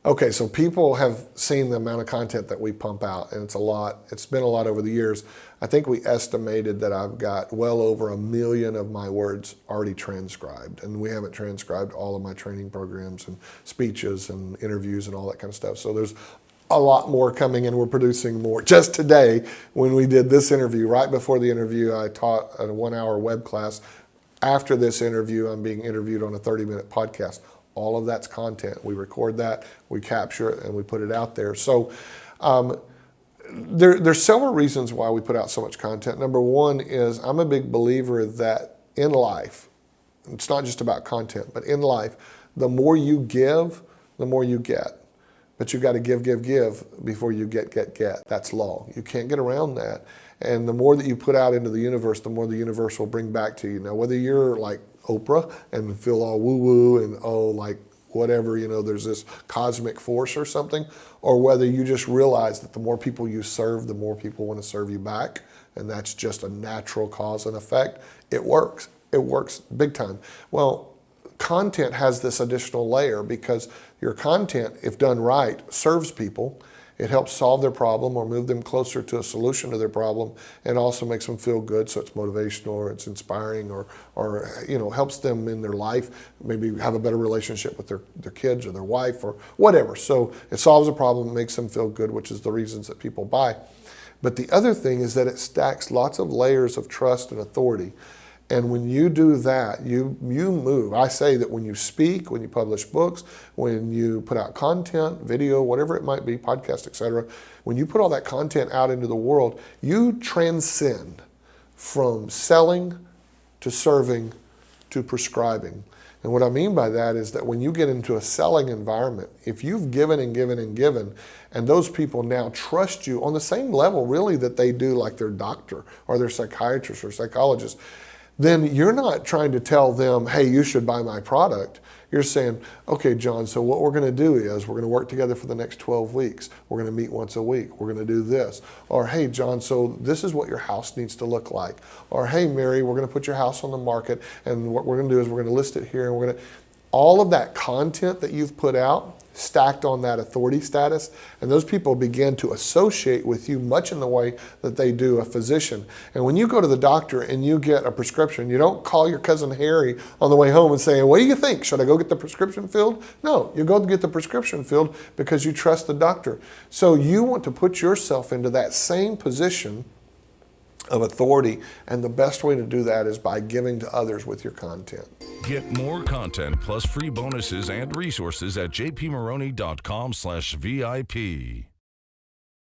Okay, so people have seen the amount of content that we pump out, and it's a lot. It's been a lot over the years. I think we estimated that I've got well over 1 million of my words already transcribed, and we haven't transcribed all of my training programs and speeches and interviews and all that kind of stuff. So there's a lot more coming, and we're producing more. Just today, when we did this interview, right before the interview, I taught a 1-hour web class. After this interview, I'm being interviewed on a 30-minute podcast. All of that's content. We record that, we capture it, and we put it out there. So there's several reasons why we put out so much content. Number one is I'm a big believer that in life, it's not just about content, but in life, the more you give, the more you get. But you got to give before you get. That's law. You can't get around that. And the more that you put out into the universe, the more the universe will bring back to you. Now, whether you're like Oprah and feel all woo-woo and like whatever, there's this cosmic force or something, or whether you just realize that the more people you serve, the more people want to serve you back, and that's just a natural cause and effect. It works. It works big time. Well, content has this additional layer because your content, if done right, serves people. It helps solve their problem or move them closer to a solution to their problem, and also makes them feel good, so it's motivational or it's inspiring or helps them in their life, maybe have a better relationship with their kids or their wife or whatever. So it solves a problem, makes them feel good, which is the reasons that people buy. But the other thing is that it stacks lots of layers of trust and authority. And when you do that, you move. I say that when you speak, when you publish books, when you put out content, video, whatever it might be, podcast, etc., when you put all that content out into the world, you transcend from selling to serving to prescribing. And what I mean by that is that when you get into a selling environment, if you've given and given and given, and those people now trust you on the same level really that they do like their doctor or their psychiatrist or psychologist, then you're not trying to tell them, hey, you should buy my product. You're saying, okay, John, so what we're going to do is we're going to work together for the next 12 weeks. We're going to meet once a week. We're going to do this. Or, hey, John, so this is what your house needs to look like. Or, hey, Mary, we're going to put your house on the market, and what we're going to do is we're going to list it here, and we're going to... All of that content that you've put out stacked on that authority status, and those people begin to associate with you much in the way that they do a physician. And when you go to the doctor and you get a prescription, you don't call your cousin Harry on the way home and say, what do you think? Should I go get the prescription filled? No, you go get the prescription filled because you trust the doctor. So you want to put yourself into that same position of authority, and the best way to do that is by giving to others with your content. Get more content plus free bonuses and resources at jpmaroney.com/VIP.